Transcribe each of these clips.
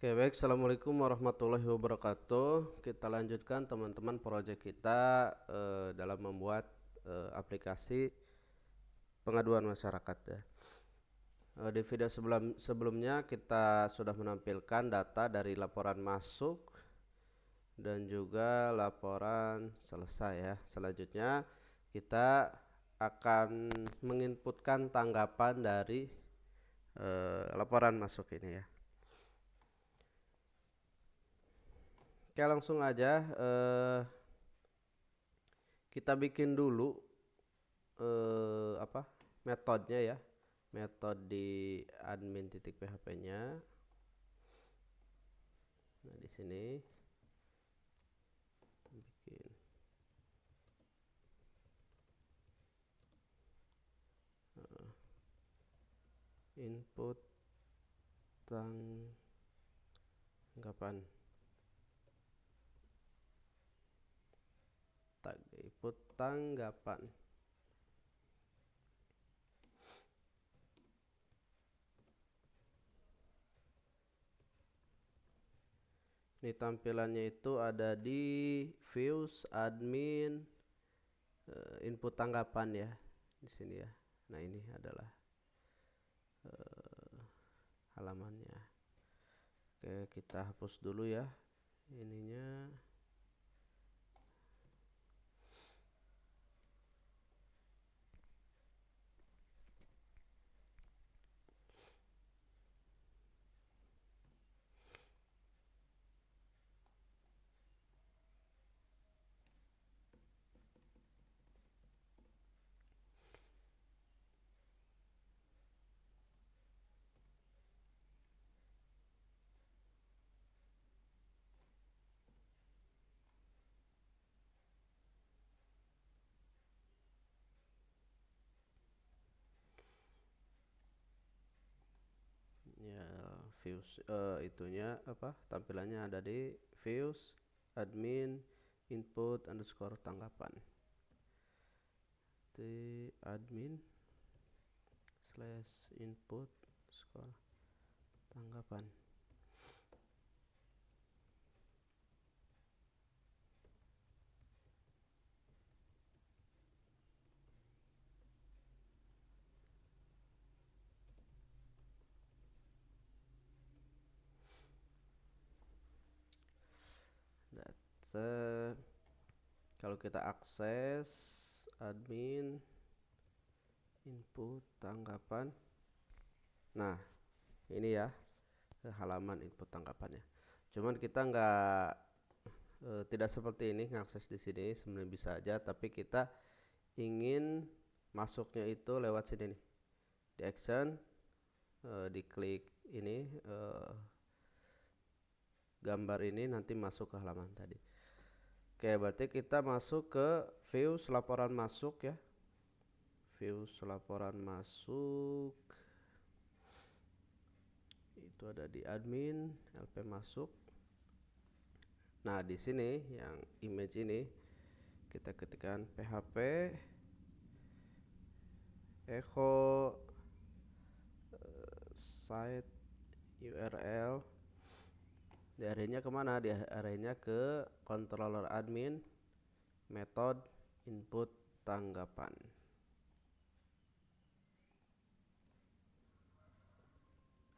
Oke, baik. Assalamualaikum warahmatullahi wabarakatuh. Kita lanjutkan teman-teman proyek kita dalam membuat aplikasi pengaduan masyarakat ya. Di video sebelumnya kita sudah menampilkan data dari laporan masuk dan juga laporan selesai ya. Selanjutnya kita akan menginputkan tanggapan dari laporan masuk ini ya. Oke, langsung aja kita bikin dulu metodenya ya, metode di admin.php-nya. Nah, di sini bikin input tanggapan, input tanggapan. Ini tampilannya itu ada di views admin input tanggapan ya, di sini ya. Nah, ini adalah halamannya. Oke, kita hapus dulu ya ininya. Ya, views itunya tampilannya ada di views admin input underscore tanggapan, di admin slash input underscore tanggapan. Kalau kita akses admin input tanggapan, nah ini ya halaman input tanggapannya. Cuman kita tidak seperti ini ngakses di sini, sebenarnya bisa aja, tapi kita ingin masuknya itu lewat sini nih, di action, diklik ini gambar ini, nanti masuk ke halaman tadi. Oke, berarti kita masuk ke views laporan masuk ya, views laporan masuk itu ada di admin lp masuk. Nah, di sini yang image ini kita ketikkan php echo site url. Di arahnya kemana? Di arahnya ke controller admin method input tanggapan.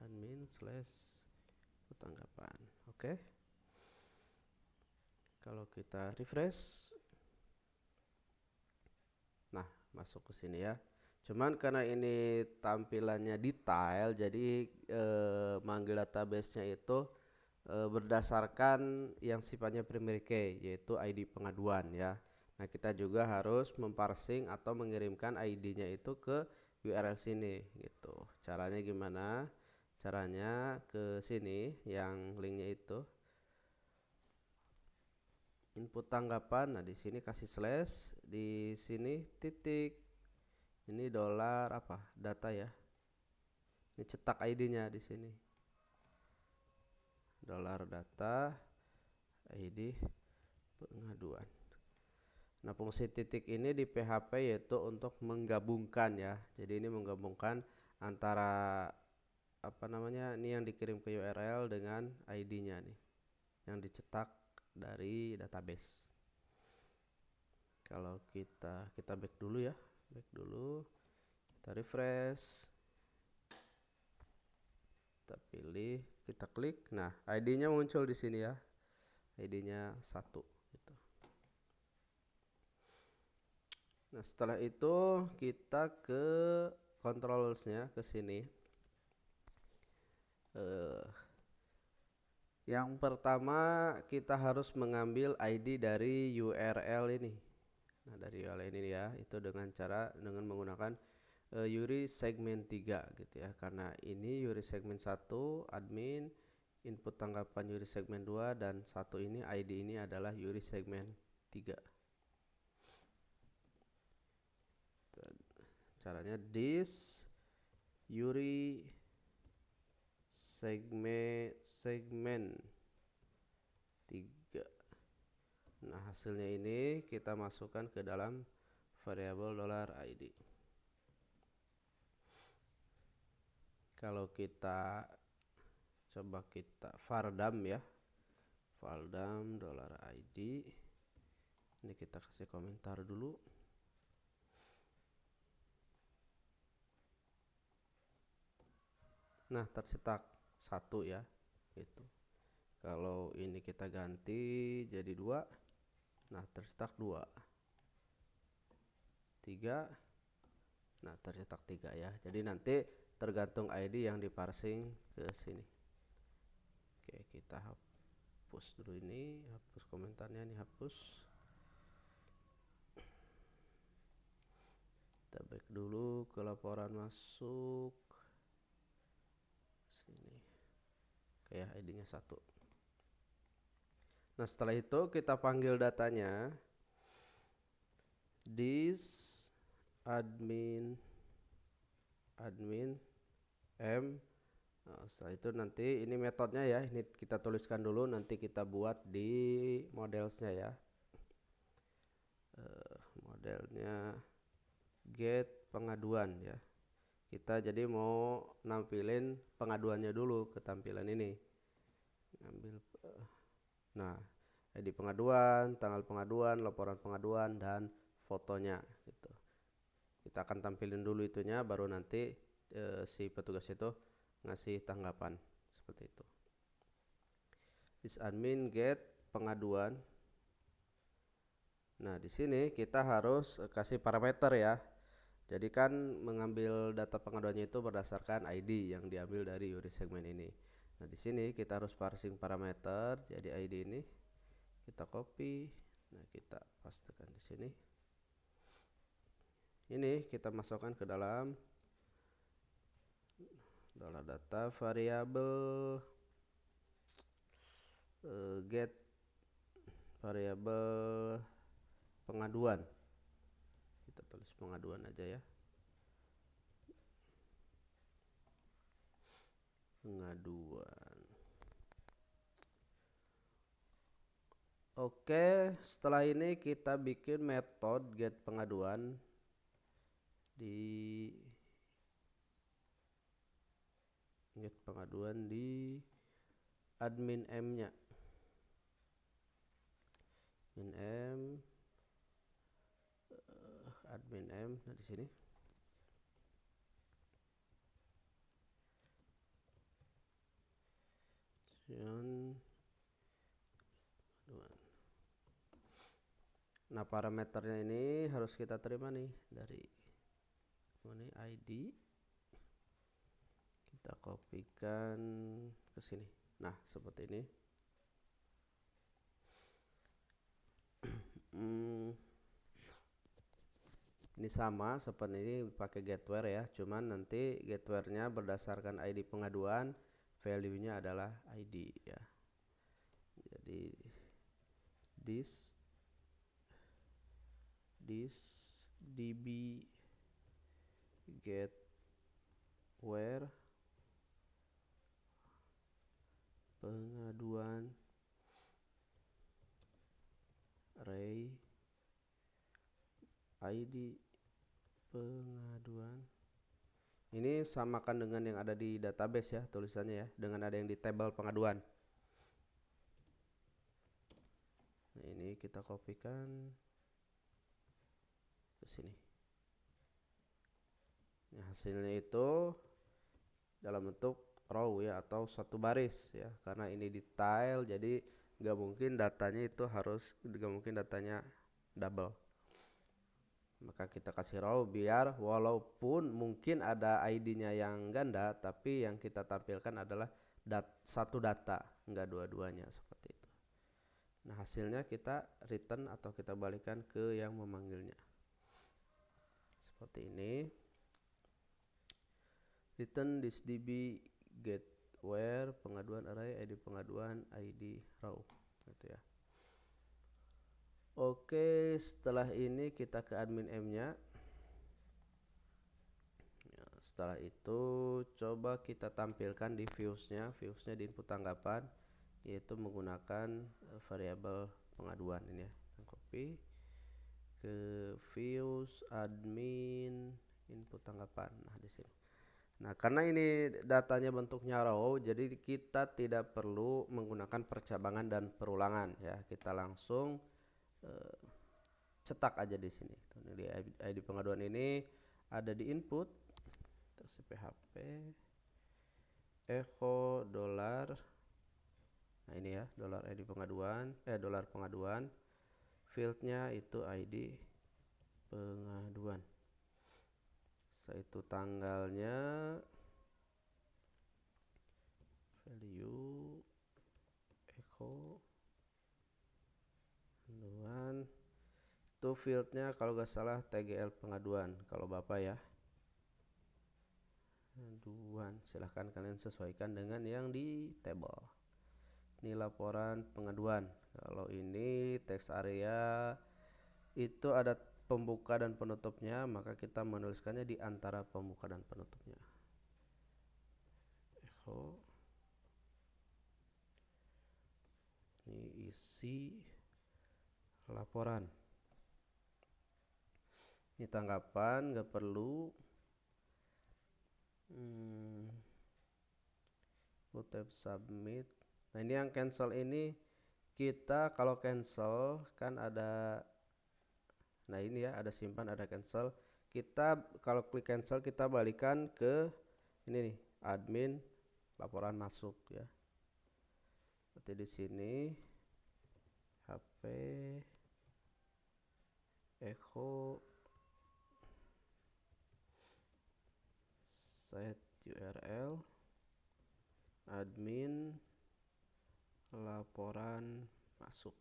Admin slash tanggapan. Oke. Kalau kita refresh, nah masuk ke sini ya. Cuman karena ini tampilannya detail, jadi manggil database-nya itu berdasarkan yang sifatnya primary key, yaitu ID pengaduan ya. Nah, kita juga harus memparsing atau mengirimkan ID-nya itu ke URL sini gitu. Caranya gimana? Caranya ke sini yang linknya itu input tanggapan. Nah, di sini kasih slash, di sini titik, ini dolar data ya. Ini cetak ID-nya di sini. Dolar data ID pengaduan. Nah, fungsi titik ini di PHP yaitu untuk menggabungkan ya. Jadi ini menggabungkan antara apa namanya, ini yang dikirim ke URL dengan ID-nya nih yang dicetak dari database. Kalau kita back dulu ya, kita refresh, kita pilih, kita klik, nah ID-nya muncul di sini ya, ID-nya 1 gitu. Nah setelah itu kita ke controls-nya, ke sini. Yang pertama kita harus mengambil ID dari URL ini. Nah dari URL ini ya, itu dengan menggunakan URI segmen 3 gitu ya, karena ini URI segmen 1 admin, input tanggapan URI segmen 2, dan 1 ini ID ini adalah URI segmen 3. Caranya this URI segmen 3. Nah hasilnya ini kita masukkan ke dalam variabel $id. Kalau kita coba kita vardam ya, vardam $id, ini kita kasih komentar dulu. Nah tercetak 1 ya gitu. Kalau ini kita ganti jadi 2, nah tercetak 2. 3, nah tercetak 3 ya. Jadi nanti tergantung ID yang diparsing ke sini. Oke, kita hapus dulu ini, hapus komentarnya nih, hapus. Kita back dulu ke laporan masuk sini. Oke ya, ID-nya 1. Nah setelah itu kita panggil datanya, this admin m. Nah, setelah itu nanti ini metodenya ya, ini kita tuliskan dulu, nanti kita buat di modelsnya ya. Modelnya get pengaduan ya. Kita jadi mau nampilin pengaduannya dulu ke tampilan ini. Ngambil nah, ID pengaduan, tanggal pengaduan, laporan pengaduan, dan fotonya gitu. Kita akan tampilin dulu itunya, baru nanti si petugas itu ngasih tanggapan seperti itu. This admin get pengaduan. Nah di sini kita harus kasih parameter ya. Jadi kan mengambil data pengaduannya itu berdasarkan ID yang diambil dari URI segmen ini. Nah di sini kita harus parsing parameter. Jadi ID ini kita copy, nah kita pastekan di sini. Ini kita masukkan ke dalam $data variabel get variabel pengaduan. Kita tulis pengaduan aja ya. Pengaduan. Oke, setelah ini kita bikin metode get pengaduan di admin m-nya. Admin m, nah di sini. Nah parameternya ini harus kita terima nih dari ini ID, kita kopikan ke sini. Nah seperti ini. Ini sama seperti ini pakai getWhere ya, cuman nanti getWhere-nya berdasarkan ID pengaduan, value-nya adalah ID ya. Jadi this db getWhere pengaduan array ID pengaduan Ini samakan dengan yang ada di database ya tulisannya ya, dengan ada yang di tabel pengaduan. Nah, ini kita kopikan ke sini. Nah, hasilnya itu dalam bentuk row ya, atau satu baris ya, karena ini di tile jadi nggak mungkin datanya double. Maka kita kasih row biar walaupun mungkin ada ID-nya yang ganda, tapi yang kita tampilkan adalah satu data, nggak dua-duanya seperti itu. Nah, hasilnya kita return atau kita balikan ke yang memanggilnya. Seperti ini. Return this db get where pengaduan array ID pengaduan ID row gitu ya. Oke, setelah ini kita ke admin M-nya. Ya, setelah itu coba kita tampilkan di views-nya di input tanggapan, yaitu menggunakan variabel pengaduan ini ya. Kita copy ke views admin input tanggapan. Nah, di sini. Nah, karena ini datanya bentuknya row, jadi kita tidak perlu menggunakan percabangan dan perulangan ya. Kita langsung cetak aja di sini. Di ID pengaduan ini ada di input, terus php echo dolar. Nah, ini ya, dolar ID pengaduan, dolar pengaduan. Fieldnya itu ID pengaduan. Setelah itu tanggalnya value echo pengaduan. Itu fieldnya kalau gak salah TGL pengaduan kalau Bapak ya. Pengaduan, silahkan kalian sesuaikan dengan yang di table. Ini laporan pengaduan. Kalau ini text area itu ada pembuka dan penutupnya, maka kita menuliskannya di antara pembuka dan penutupnya. Echo. Ini isi laporan. Ini tanggapan, nggak perlu. Tab submit. Nah, ini yang cancel ini kita kalau cancel kan ada, nah ini ya, ada simpan, ada cancel. Kita kalau klik cancel kita balikan ke ini nih, admin laporan masuk ya. Seperti di sini HP echo set URL admin laporan masuk.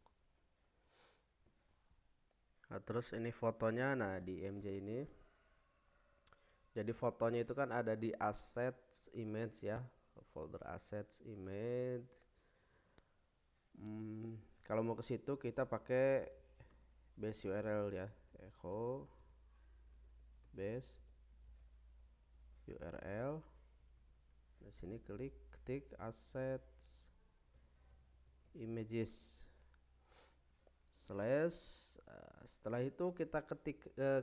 Nah, terus ini fotonya, nah di MJ ini. Jadi fotonya itu kan ada di assets image ya, folder assets image. Kalau mau ke situ kita pakai base URL ya, echo base URL. Di sini ketik assets images slash. Setelah itu kita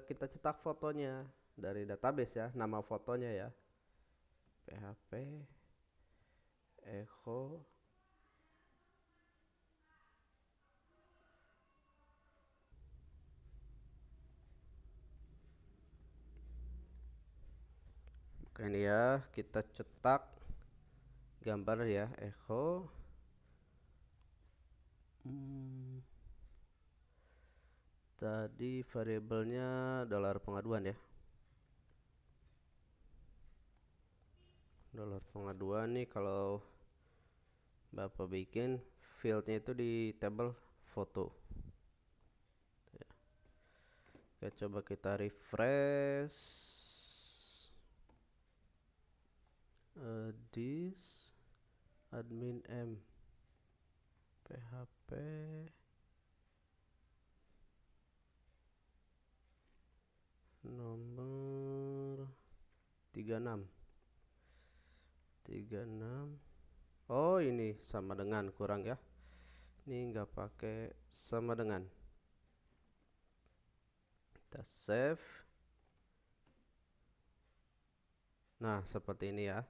kita cetak fotonya dari database ya, nama fotonya ya, php echo ini ya, kita cetak gambar ya, echo tadi variabelnya dolar pengaduan ya, dolar pengaduan nih. Kalau Bapak bikin fieldnya itu di table foto ya. Oke, coba kita refresh this admin m php nomor 36. Oh, ini sama dengan, kurang ya, ini nggak pakai sama dengan. Kita save. Nah, seperti ini ya.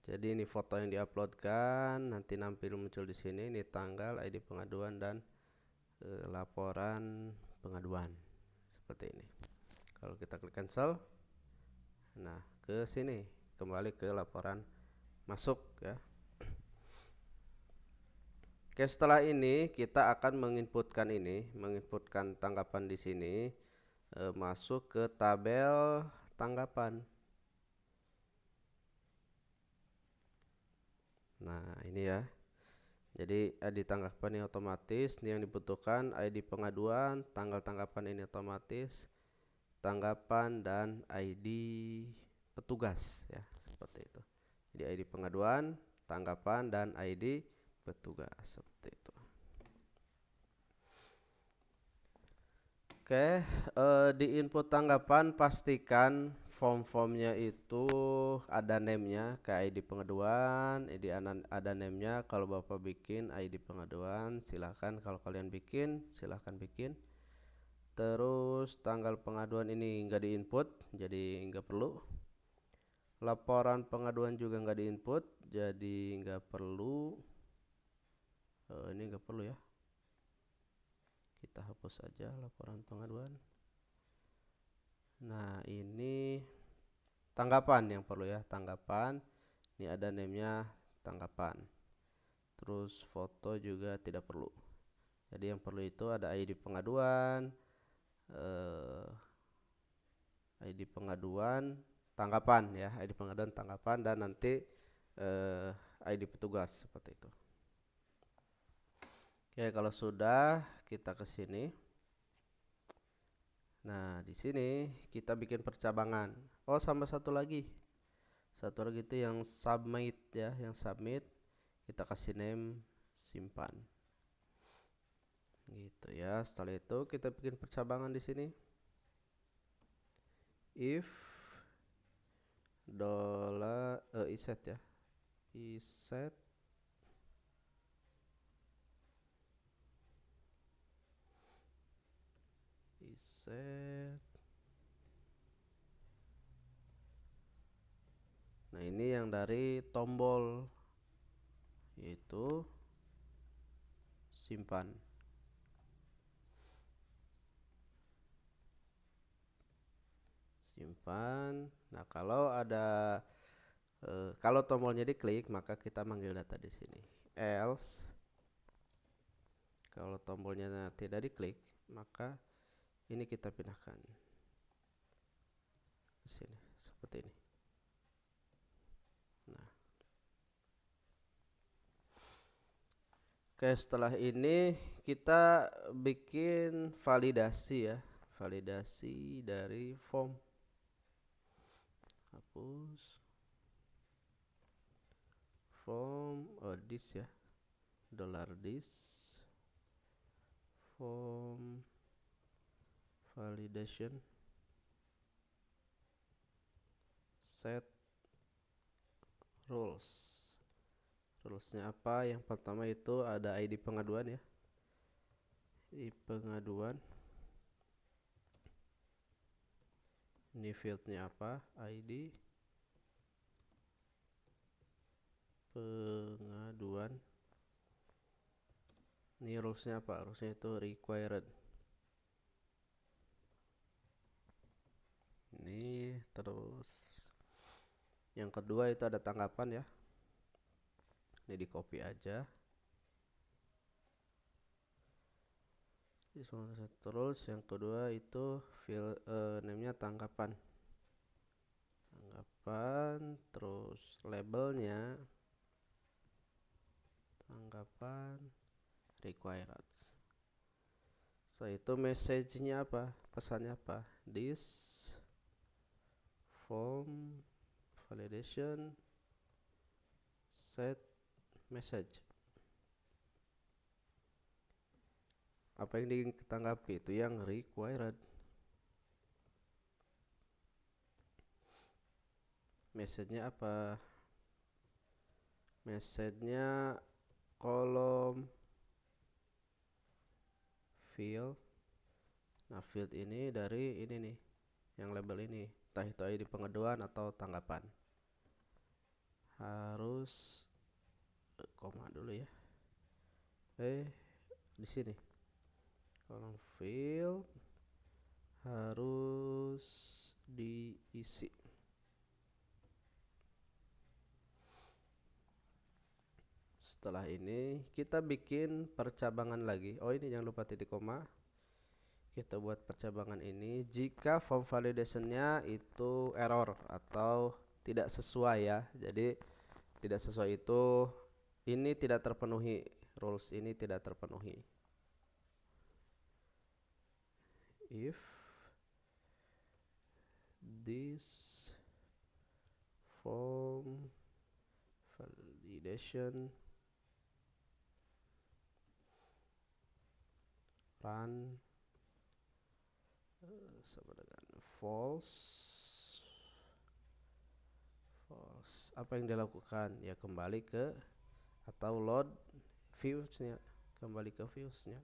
Jadi ini foto yang diuploadkan, nanti nampil muncul di sini. Ini tanggal, ID pengaduan dan laporan pengaduan. Seperti ini. Kalau kita klik cancel, nah ke sini kembali ke laporan masuk ya. Oke, setelah ini kita akan menginputkan tanggapan di sini masuk ke tabel tanggapan. Nah, ini ya. Jadi ID tanggapan ini otomatis, ini yang dibutuhkan ID pengaduan, tanggal tanggapan ini otomatis, tanggapan dan ID petugas ya, seperti itu. Jadi ID pengaduan, tanggapan dan ID petugas seperti itu. Oke, di input tanggapan pastikan form-formnya itu ada name-nya kayak ID pengaduan, ada name-nya. Kalau Bapak bikin ID pengaduan, silahkan. Kalau kalian bikin, silahkan bikin. Terus tanggal pengaduan ini nggak diinput, jadi nggak perlu. Laporan pengaduan juga nggak diinput, jadi nggak perlu. Ini nggak perlu ya. Kita hapus saja laporan pengaduan. Nah, ini tanggapan yang perlu ya, tanggapan. Ini ada name-nya tanggapan. Terus foto juga tidak perlu. Jadi yang perlu itu ada ID pengaduan, ID pengaduan, tanggapan ya, ID pengaduan, tanggapan, dan nanti ID petugas seperti itu. Oke, kalau sudah kita ke sini. Nah, di sini kita bikin percabangan. Oh, sama satu lagi. Satu lagi itu yang submit ya, yang submit. Kita kasih name simpan. Gitu ya. Setelah itu kita bikin percabangan di sini. If iset ya. Iset Nah, ini yang dari tombol yaitu simpan. Nah, kalau ada kalau tombolnya diklik, maka kita manggil data di sini. Else, kalau tombolnya tidak diklik, maka ini kita pindahkan ke sini seperti ini. Nah, oke, setelah ini kita bikin validasi ya, validasi dari form. Hapus form, this ya, $this form validation set rulesnya apa. Yang pertama itu ada ID pengaduan ya, ID pengaduan. Ini fieldnya apa, ID pengaduan. Ini rulesnya apa, rulesnya itu required. Ini terus yang kedua itu ada tanggapan ya, ini di copy aja. Terus yang kedua itu name-nya tanggapan, terus labelnya tanggapan required. So itu message-nya apa, pesannya apa, this form validation set message. Apa yang ditanggapi itu yang required. Message-nya apa, message-nya kolom field. Nah, field ini dari ini nih, yang label ini, entah itu ID pengaduan atau tanggapan. harus koma dulu ya. Di sini kolom field harus diisi. Setelah ini kita bikin percabangan lagi. Oh, ini jangan lupa titik koma. Kita buat percabangan ini jika form validationnya itu error atau tidak sesuai ya. Jadi tidak sesuai itu ini tidak terpenuhi, rules ini tidak terpenuhi. If this form validation run sama dengan false, apa yang dilakukan ya, kembali ke atau load viewsnya, kembali ke viewsnya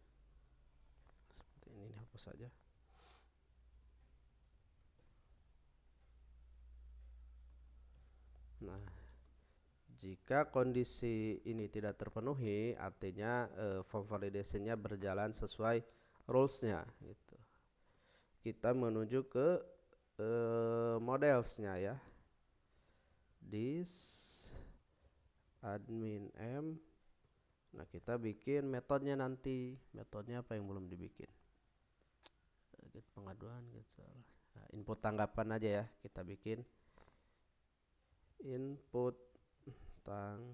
seperti ini hapus saja. Nah, jika kondisi ini tidak terpenuhi, artinya form validationnya berjalan sesuai rulesnya gitu. Kita menuju ke modelsnya ya. This admin m. Nah, kita bikin metodenya nanti. Metodenya apa yang belum dibikin? Get pengaduan, get salah. Nah, input tanggapan aja ya. Kita bikin input tanggapan.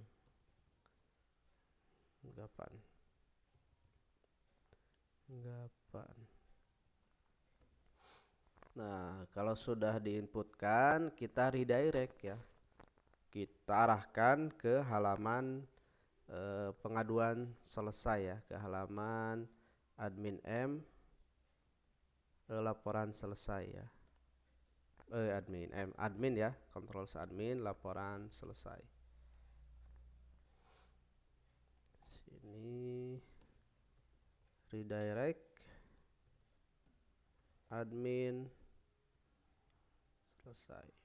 Nah, kalau sudah diinputkan, kita redirect ya. Kita arahkan ke halaman pengaduan selesai ya, ke halaman admin m, laporan selesai ya. Admin ya, kontrol admin, laporan selesai. Sini redirect admin selesai.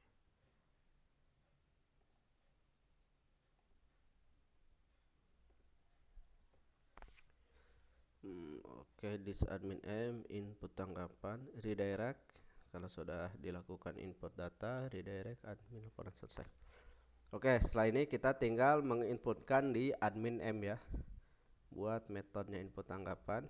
Oke, this admin m, input tanggapan, redirect. Kalau sudah dilakukan input data, redirect admin, laporan selesai. Oke, setelah ini kita tinggal menginputkan di admin m ya, buat metodenya input tanggapan.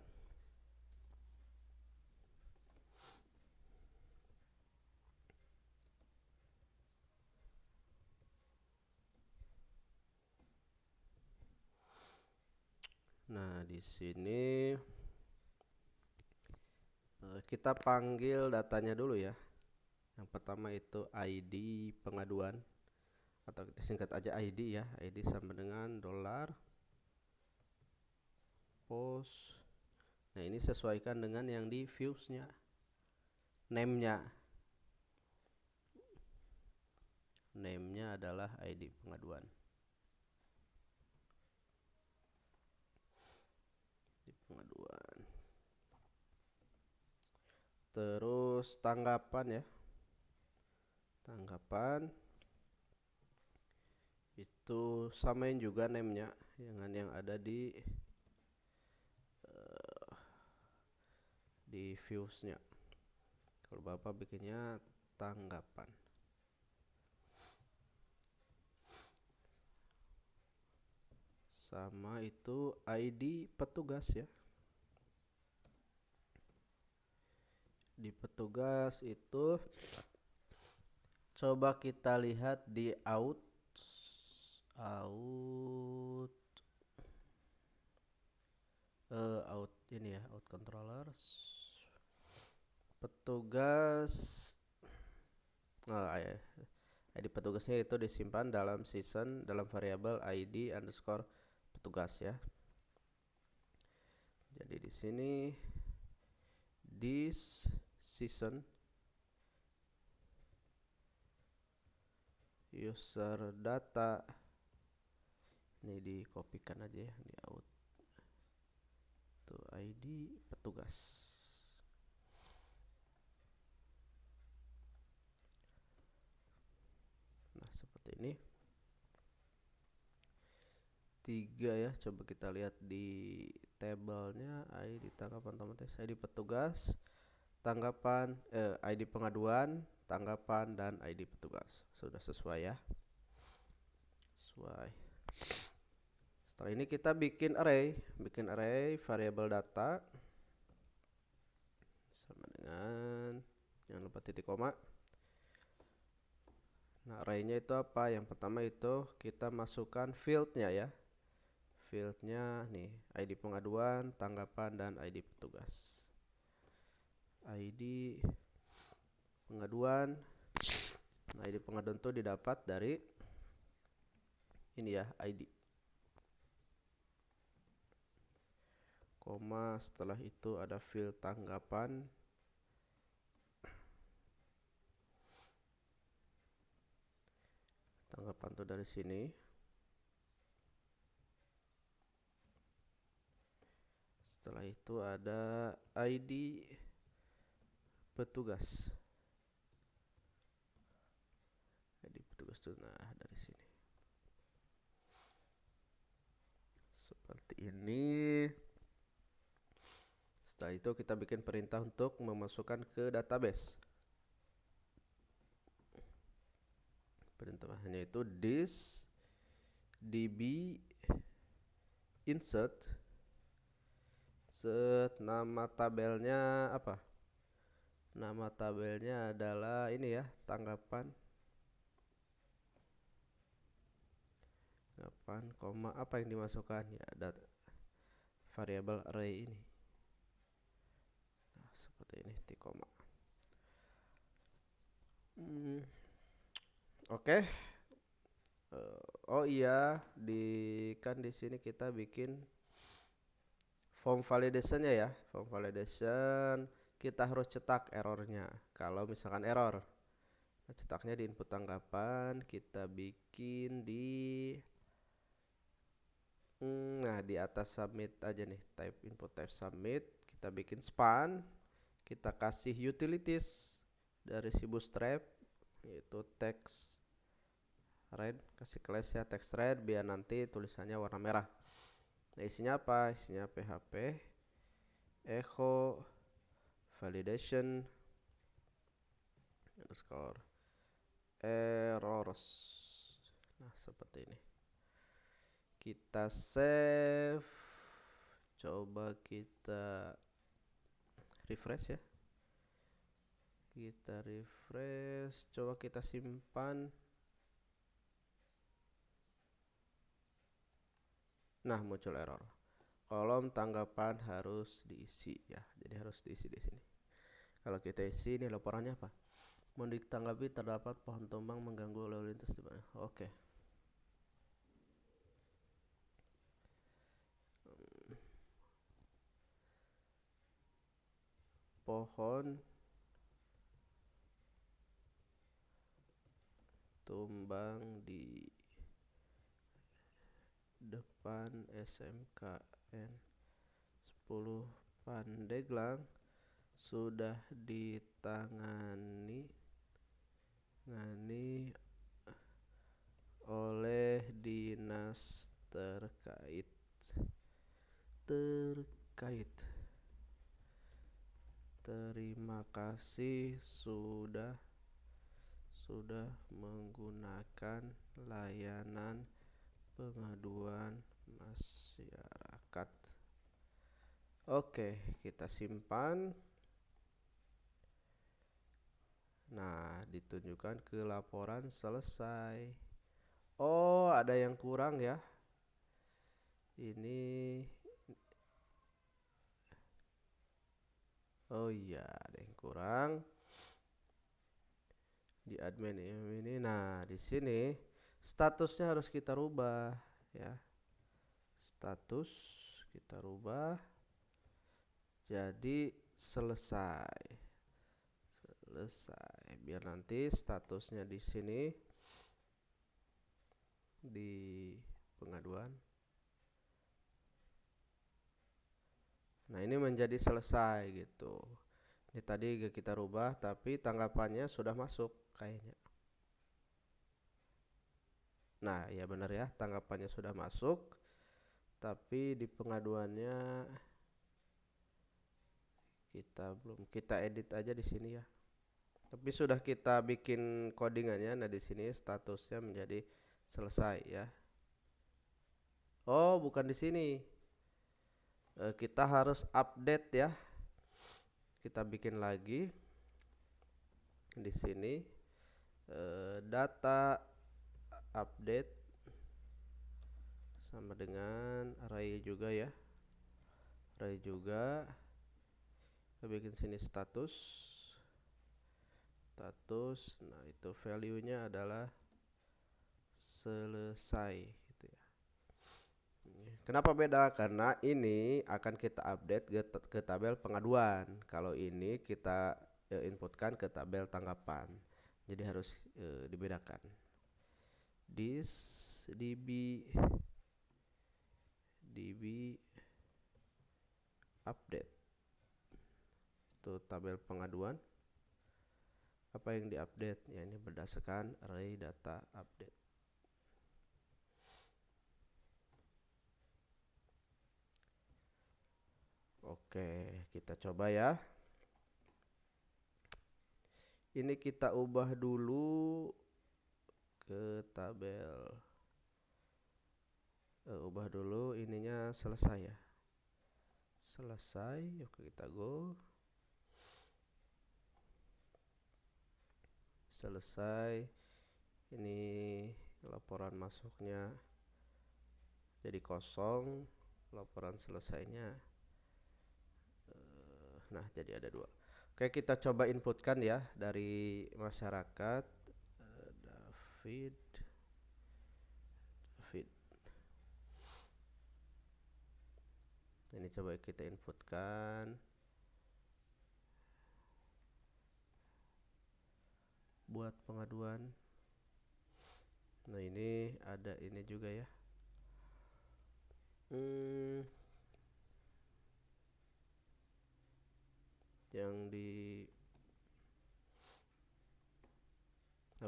Nah, di sini kita panggil datanya dulu ya. Yang pertama itu ID pengaduan, atau kita singkat aja ID ya. ID sama dengan $post. Nah, ini sesuaikan dengan yang di viewsnya, name-nya. Name-nya adalah ID pengaduan. Terus tanggapan ya. Tanggapan itu samain juga name-nya dengan yang ada di viewsnya. Kalau Bapak bikinnya tanggapan. Sama itu ID petugas ya. Di petugas itu coba kita lihat di out ini ya, out controllers, petugas. ID petugasnya itu disimpan dalam season dalam variabel ID underscore petugas ya. Jadi di sini this season user data ini dikopikan aja ya, di out tuh ID petugas. Nah, seperti ini. 3 ya. Coba kita lihat di tabelnya, ID tanggapan otomatis, ID petugas, tanggapan, ID pengaduan, tanggapan, dan ID petugas. Sudah sesuai ya. Sesuai. Setelah ini kita bikin array variabel data sama dengan, jangan lupa titik koma. Nah, arraynya itu apa? Yang pertama itu kita masukkan fieldnya ya. Fieldnya nih, ID pengaduan, tanggapan, dan ID petugas. ID pengaduan. Nah, ID pengaduan itu didapat dari ini ya, ID. Koma, setelah itu ada field tanggapan. Tanggapan tuh dari sini. Setelah itu ada ID petugas. ID petugas tuh nah dari sini. Seperti ini. Setelah itu kita bikin perintah untuk memasukkan ke database. Perintahnya itu this db insert nama tabelnya apa? Nama tabelnya adalah ini ya, tanggapan. Koma apa yang dimasukkan ya, ada variabel array ini. Nah, seperti ini titik koma. Oke. Oh iya, kan di sini kita bikin form validationnya ya. Form validation kita harus cetak errornya. Kalau misalkan error, nah, cetaknya di input tanggapan. Kita bikin di nah di atas submit aja nih, type input type submit. Kita bikin span. Kita kasih utilities dari si Bootstrap, yaitu text red, kasih class ya text red biar nanti tulisannya warna merah. Nah, isinya apa? Isinya PHP echo validation underscore errors. Nah, seperti ini. Kita save. Coba kita refresh ya. Kita refresh. Coba kita simpan. Nah, muncul error. Kolom tanggapan harus diisi ya. Jadi harus diisi di sini. Kalau kita isi ini laporannya apa? Mau ditanggapi terdapat pohon tumbang mengganggu lalu lintas di mana? Oke. Pohon tumbang di depan SMKN 10 Pandeglang sudah ditangani oleh dinas terkait. Terima kasih sudah menggunakan layanan pengaduan masyarakat. Oke, kita simpan. Nah, ditunjukkan ke laporan selesai. Oh, ada yang kurang ya. Ini oh iya, ada yang kurang di admin ini. Nah, di sini statusnya harus kita rubah ya. Status kita rubah jadi selesai. Biar nanti statusnya di sini di pengaduan. Nah, ini menjadi selesai gitu. Ini tadi kita rubah tapi tanggapannya sudah masuk kayaknya. Nah, ya benar ya, tanggapannya sudah masuk. tapi di pengaduannya kita edit aja di sini ya. Tapi sudah kita bikin codingannya. Nah, di sini statusnya menjadi selesai ya. Oh, bukan di sini. Kita harus update ya. Kita bikin lagi di sini data update sama dengan array juga ya. Array juga. Kita bikin sini status. Nah itu value-nya adalah selesai gitu ya. Kenapa beda? Karena ini akan kita update ke tabel pengaduan. Kalau ini kita inputkan ke tabel tanggapan. Jadi harus dibedakan. This db update itu tabel pengaduan. Apa yang diupdate? Ya, ini berdasarkan array data update. Oke, kita coba ya. Ini kita ubah dulu ke tabel. Ubah dulu ininya selesai ya. Selesai. Oke, kita go. Selesai. Ini laporan masuknya jadi kosong. Laporan selesainya. Nah, jadi ada 2. Oke, kita coba inputkan ya dari masyarakat. David. Ini coba kita inputkan buat pengaduan. Nah, ini ada ini juga ya. Yang di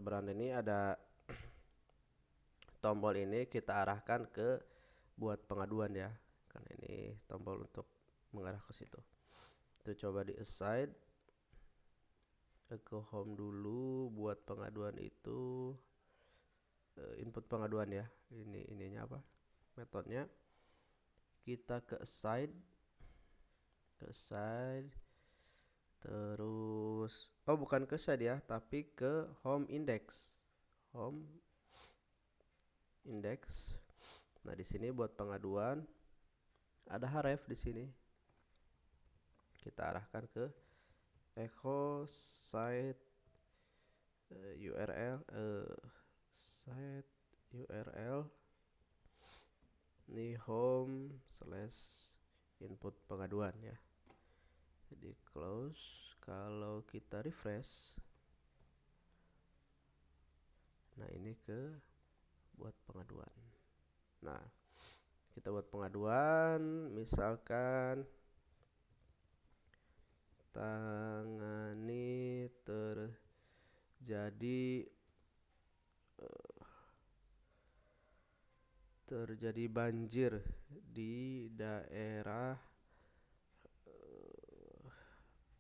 brand ini ada tombol ini kita arahkan ke buat pengaduan ya. Karena ini tombol untuk mengarah ke situ. Itu coba di aside ke home dulu. Buat pengaduan itu input pengaduan ya. Ininya apa? Metodenya kita ke aside terus bukan ke aside ya, tapi ke home index. Nah, di sini buat pengaduan ada href di sini. Kita arahkan ke echo site URL site URL ini home/input pengaduan ya. Jadi close. Kalau kita refresh, nah ini ke buat pengaduan. Nah, kita buat pengaduan misalkan tangani terjadi banjir di daerah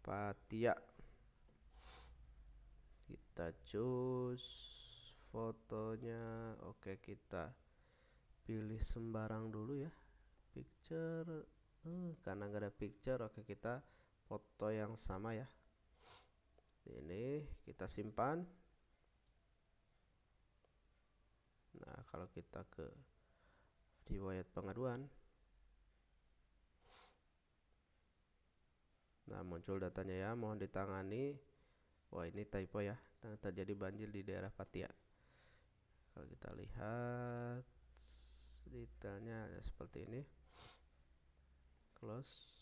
Patia. Kita choose fotonya. Oke, kita pilih sembarang dulu ya. Picture. Karena nggak ada picture, oke kita foto yang sama ya. Ini kita simpan. Nah, kalau kita ke riwayat pengaduan, nah muncul datanya ya, mohon ditangani. Wah, ini typo ya, terjadi banjir di daerah Patia. Kalau kita lihat detailnya seperti ini. Close.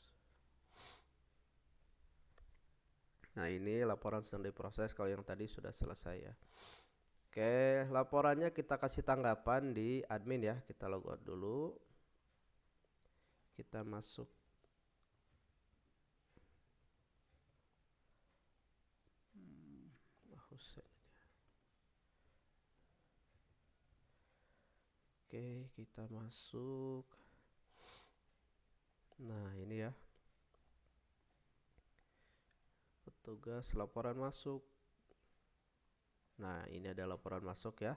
Nah, ini laporan sedang diproses. Kalau yang tadi sudah selesai ya. Oke, laporannya kita kasih tanggapan di admin ya. Kita logout dulu. Kita masuk. Oke, kita masuk. Nah, ini ya, petugas laporan masuk. Nah, ini ada laporan masuk ya.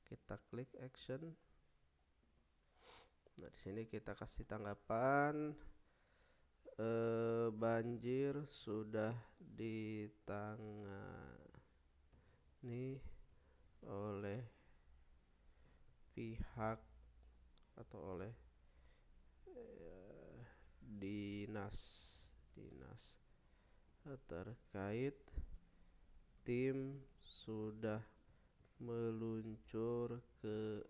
Kita klik action. Nah, di sini kita kasih tanggapan, banjir sudah ditangani oleh pihak atau oleh dinas terkait. Tim sudah meluncur ke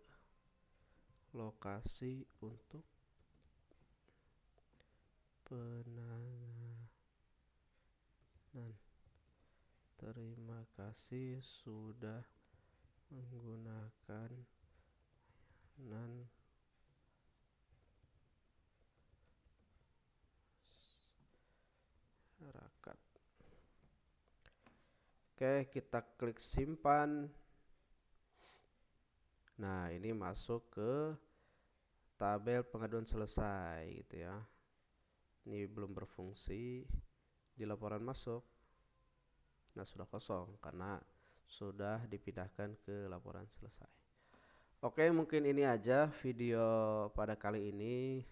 lokasi untuk penanganan. Terima kasih sudah menggunakan masyarakat. Oke, kita klik simpan. Nah, ini masuk ke tabel pengaduan selesai gitu ya. Ini belum berfungsi di laporan masuk. Nah, sudah kosong karena sudah dipindahkan ke laporan selesai. Oke, mungkin ini aja video pada kali ini.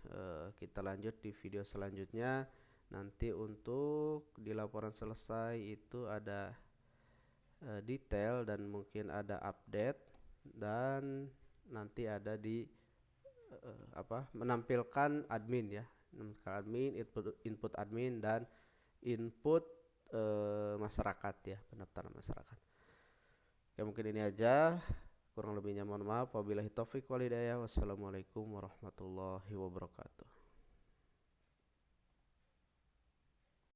Kita lanjut di video selanjutnya. Nanti untuk di laporan selesai itu ada detail dan mungkin ada update, dan nanti ada di menampilkan admin ya, input admin dan input masyarakat ya, pendaftaran masyarakat. Oke, mungkin ini aja, kurang lebihnya mohon maaf. Wabillahi taufik wal hidayah. Wassalamualaikum warahmatullahi wabarakatuh.